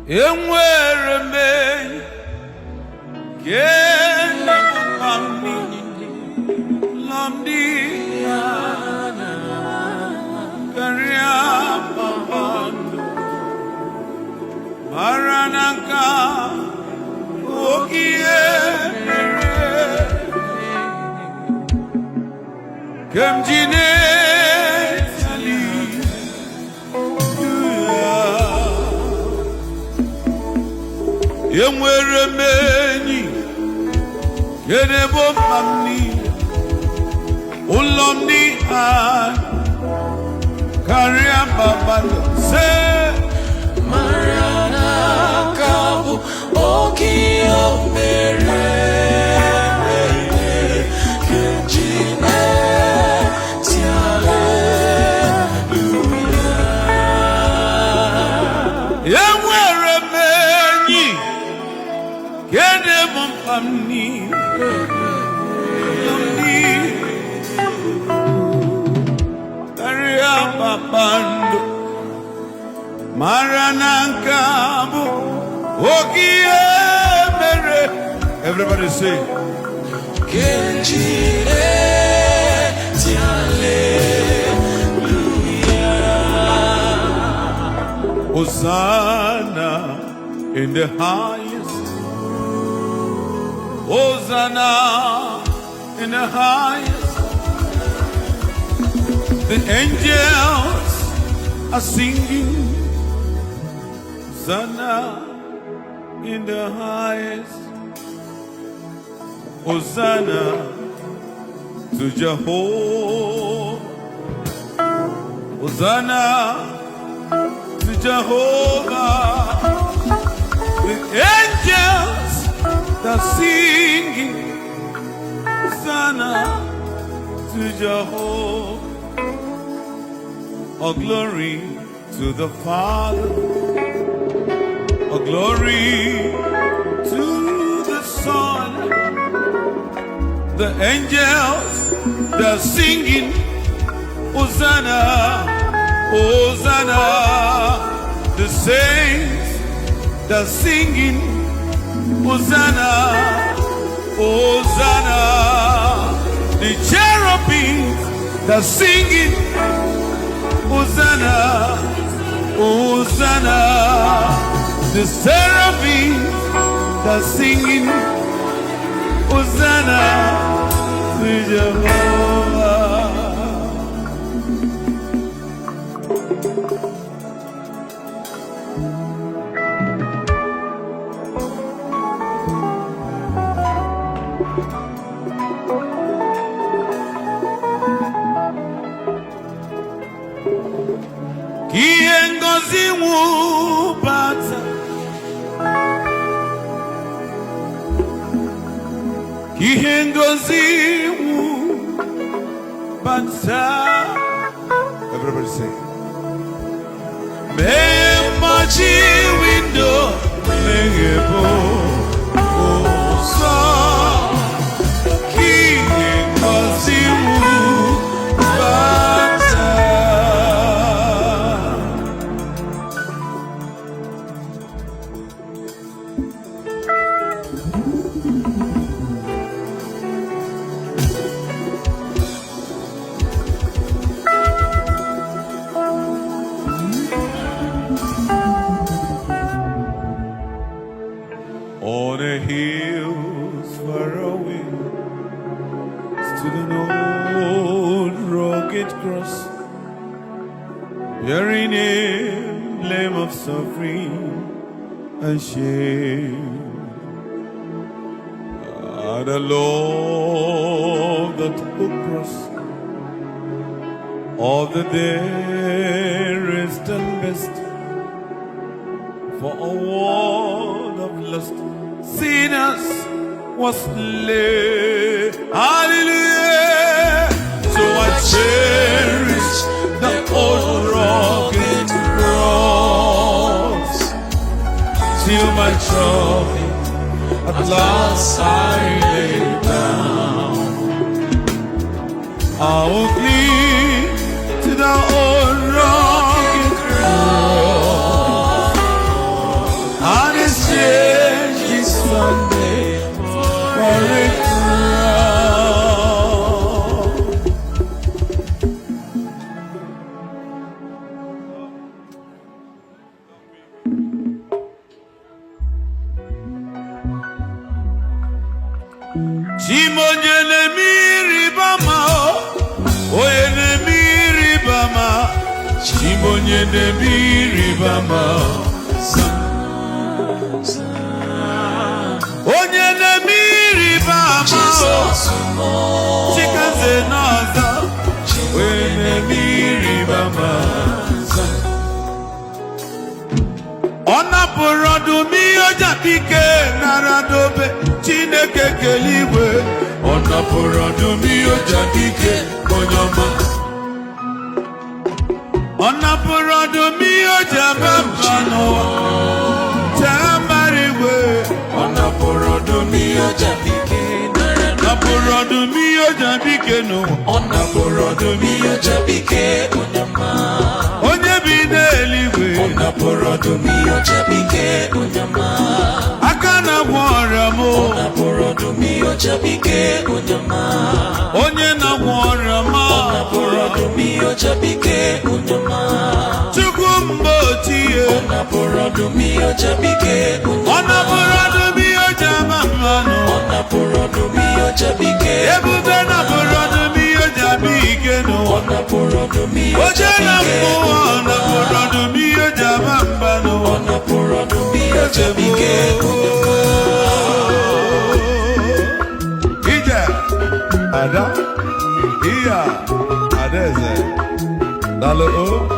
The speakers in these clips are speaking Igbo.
enwere me kene mami lamdi karia babando maranaka okie kemjine enwere menyi yenebo mamni ulomni an karia babalo se maranaka okio mere kenjine tiale enwere menyi yenebo mamni Babando Maranankabu Okie Mere. Everybody say Kenjine Hallelujah. Hosanna in the highest. Hosanna in the highest. The angels are singing Hosanna in the highest. Hosanna to Jehovah. Hosanna to Jehovah. The angels are singing Hosanna to Jehovah. All glory to the Father, all glory to the Son. The angels, they're singing Hosanna, Hosanna. The saints, they're singing Hosanna, Hosanna. The cherubims, they're singing Hosanna, Hosanna. The seraphim are singing Hosanna to Jehovah. Kiengozi wubata Kiengozi wubata. Everybody say Memachi window Mengebo Osa Kiengozi wubata. On the hills far away stood an old rugged cross, bearing emblem of suffering and shame. And the love that cross of the dearest and best, for a world of lust sinners was laid. Hallelujah. So I cherish the old rugged cross till my trophy at last I lay down. I will cling to the old rugged cross. Chimonye nemiri bama oye nemiri bama Chimonye nemiri bama onye nemiri bama chikaze naza oye nemiri bama ona porodu mi oja dike naradobe Chineke keligwe ona porodu mi oja dike onyoma ona porodu mi oja babano tamariwe ona porodu mi oja dike ona porodu mi oja dike no ona porodu mi oja dike onyoma onye bi n'eligwe ona porodu mi oja dike onyoma akana gwara mo ona porodu mi oja dike onyoma onye na gwara ma ona porodu mi oja dike onyoma chukwu mgbochie ona porodu mi oja dike ona porodu mi oja mamano ona porodu mi oja dike ebube na porodu mi oja bike no ona porodu mi oje na mmụọ na porodu mi oja mambano ona porodu mi oja dike ije ada iya adeze dalo o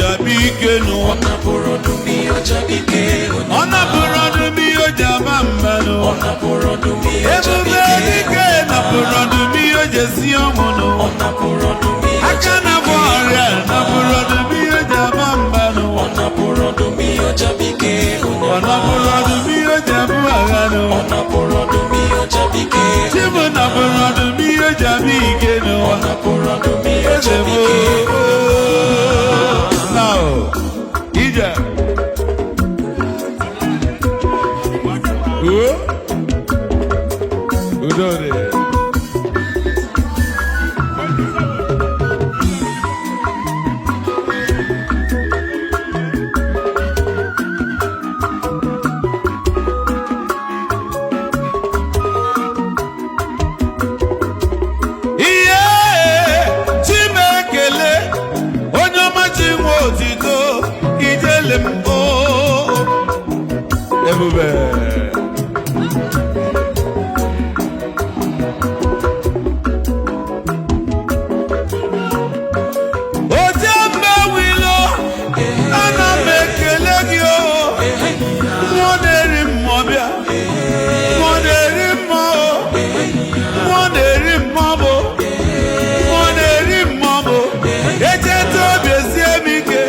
ona porodu mi oja dike ona porodu mi oja mambano ona porodu mi oja ebube dike na porodu mi oja si omono ona porodu mi aka na bore na porodu mi oja mambano ona porodu mi oja dike ona porodu mi oja buagano ona porodu mi oja dike chibu na porodu mi oja bike no ona porodu mi oja dike now ija udode ebube oje mbe wilo ana m ekele gị o mmụọ na-eri mmụọ bịa mmụọ na-eri mmụọ mmụọ na-eri mmụọ bụ mmụọ na-eri mmụọ bụ echeta obi esie m ike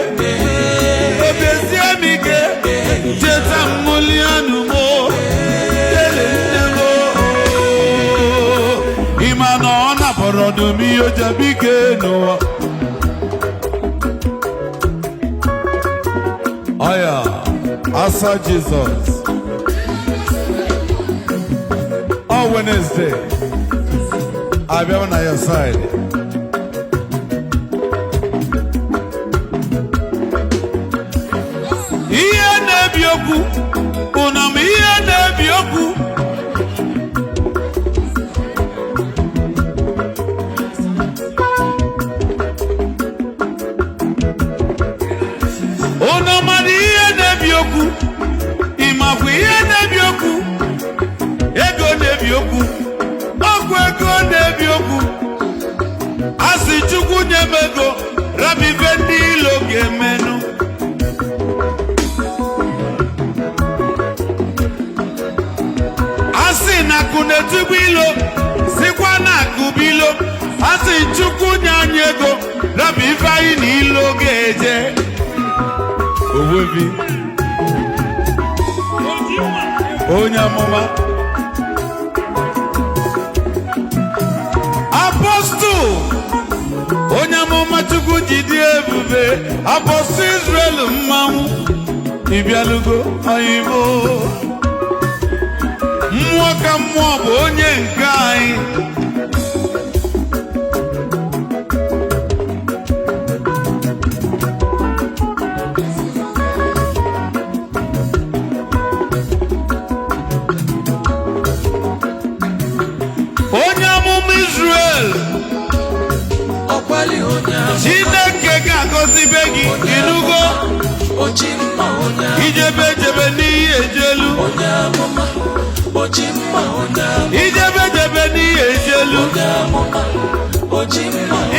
obi esie m ike cheta mmulianu mo tele nnemo ima na ọ napụrụ ọdụm ihe o ji abịa ike n'ụwa ọya asa Jizọs ọ Wednesday abịa na your side ihe na-ebi okwu ụnam ihe na-ebi okwu ụnamana ihe na-ebi okwu ịmakwa ihe na-ebi okwu ego na-ebi okwu ọgwụ ego na-ebi okwu asị Chukwu nye m ego rabibe ndị ilo ga-emenụ asị na akụ na-etugbu ilo sikwa na akụ bụ ilo asị Chukwu nye anyị ego rabibe anyị na ilo ga-eje owebi onye amụma apọstụl onye amụma Chukwu jide ebube apọstụl Israel mmanwụ ịbịalugo oyibo mmụọ ka mmụọ bụ onye nke anyị onye amụma Israel Chineke ga-agọzibe gị inugo ijebe jebe n'ihe ejelu ijebe jebe n'ihe ejelu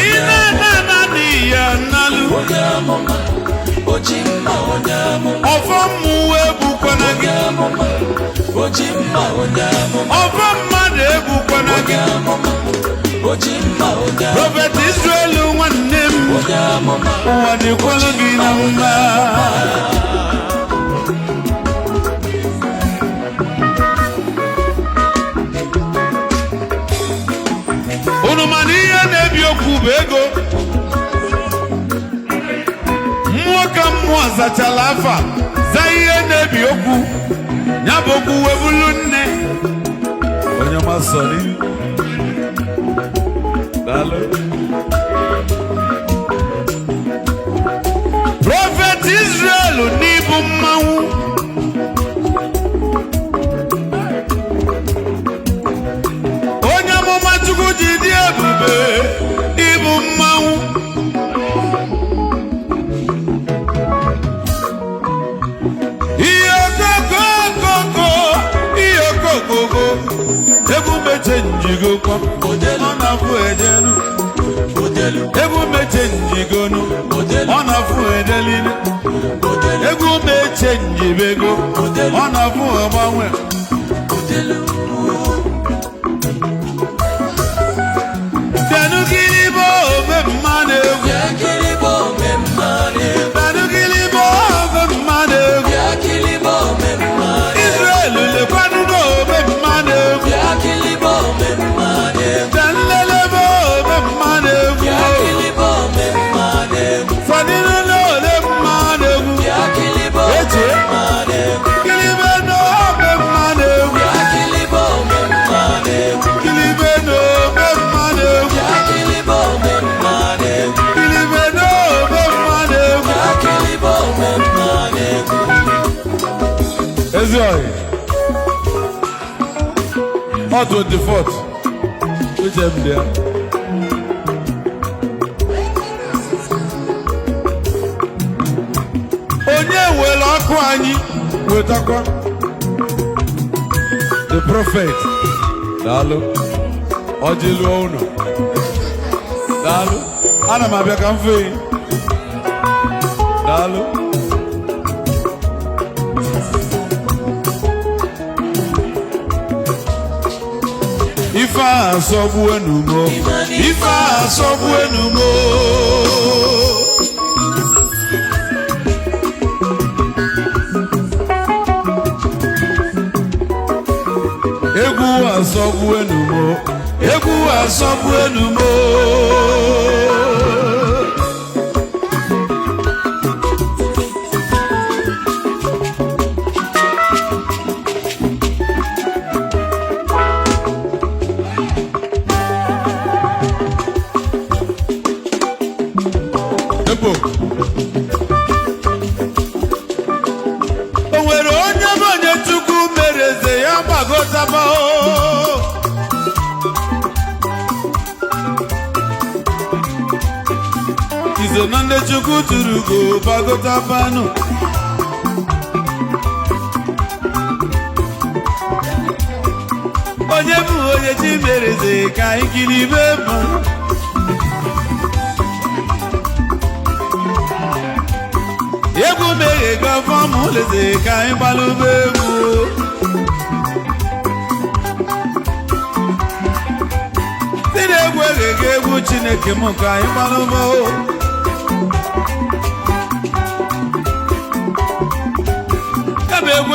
ina n'ihe analụ ọfọ mmụọ egbukwana gị ọfọ mmadụ egbukwana gị Prophet Israel nwanne m ụwa dịkwala gị na mma unu mana ihe na-ebi okwu bụ ego mmụọ ka mmụọ zachala afa za ihe na-ebi okwu ya bụ okwu webulu nne onye masọrị Prophet Israel n'ibu mmanwụ onye amụma Chukwu ji dị ebube ibu mmanwụ ihe okokoko ihe okokoko egwu meche njigokwa ọ na-afụ ejenu egwu meche njigonu ọ na-afụ edeline egwu meche njibego ọ na-afụ agbanwe denugilibo ome mmanụ egwu denugilibo ome mmanụ egwu Israel lekwanụ n'ome mmanụ egwu danlelebo ome mmanụ egwu fọdịrị n'ole mmanụ egwu eche kilibe n'ome mmanụ egwu kilibe n'ome mmanụ egwu kilibe n'ome mmanụ egwu ezi oyi ọ 24th eche m dị ya onye were ọkụ anyị wetakwa the prophet daalụ ọjị lụọ ụnọ daalụ ana m abịa ka m fee daalụ ife asọgbu enumo ife asọgbu enumo egwu asọgbu enumo egwu asọgbu enumo o nwere onye bụ onye Chukwu mere eze ya gbagotaba izo na ndị Chukwu tụrụ go gbagotabanụ onye bụ onye chi mere eze ka anyị kiribe bụ egwu meghe gọfọm leze ka anyị gbalụba egwu si na-egwu eghege egwu Chineke m ka anyị gbalụba ebe egwu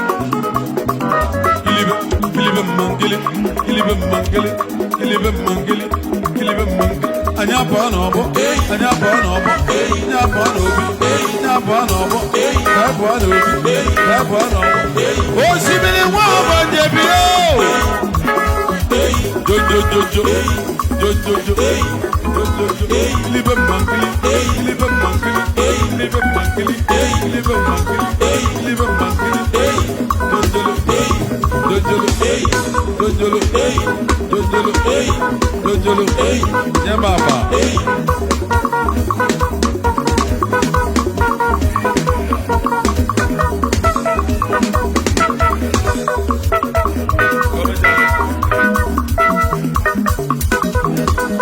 mangili, kilibe mangili, kilibe mangili, kilibe mangili. Anya pa no bo, anya pa no bo, anya pa no bi, anya pa no bo, anya pa no bi, anya pa no bo. O simili wa ba jebi o. Jo jo jo jo, jo jo jo, jo jo jo. Kilibe mangili, kilibe mangili, kilibe mangili, kilibe mangili, kilibe mangili. Dojolo, dojolo, nyamaba.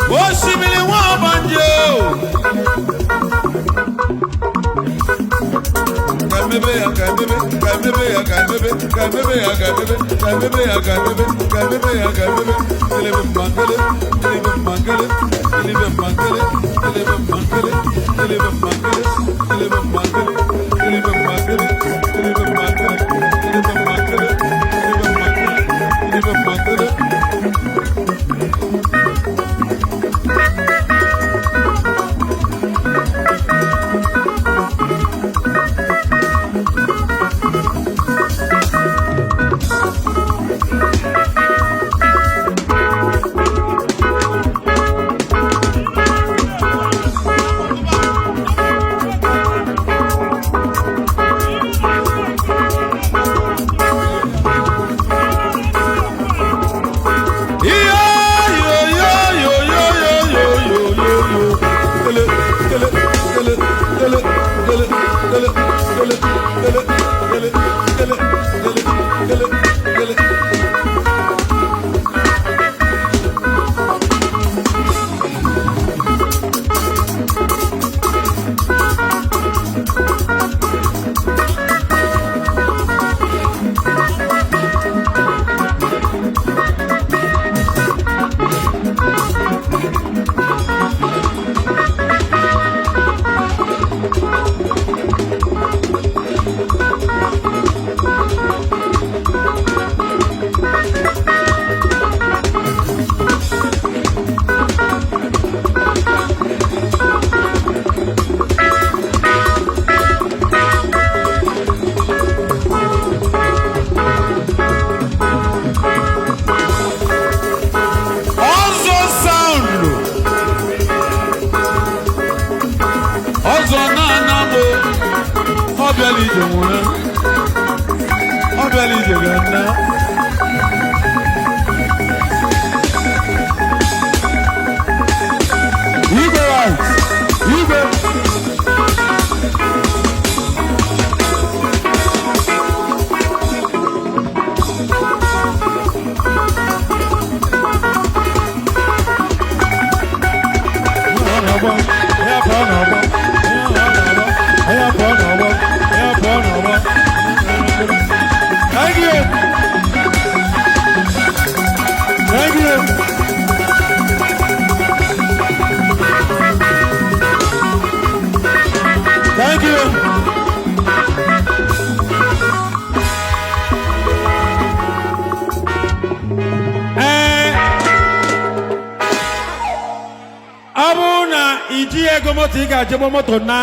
Osimili wa banjo. Kaibebe, kaibebe, kaibebe, kaibebe, kaibebe, kaibebe, kaibebe, kaibebe, kaibebe, kaibebe. Kilibe mangale, kilibe mangale, kilibe mangale, kilibe mangale, kilibe mangale, kilibe mangale, kilibe mangale, kilibe mangale, kilibe mangale, kilibe mangale, kilibe mangale. Thank you. Abuna iji ego moto ị ga-ajebe moto na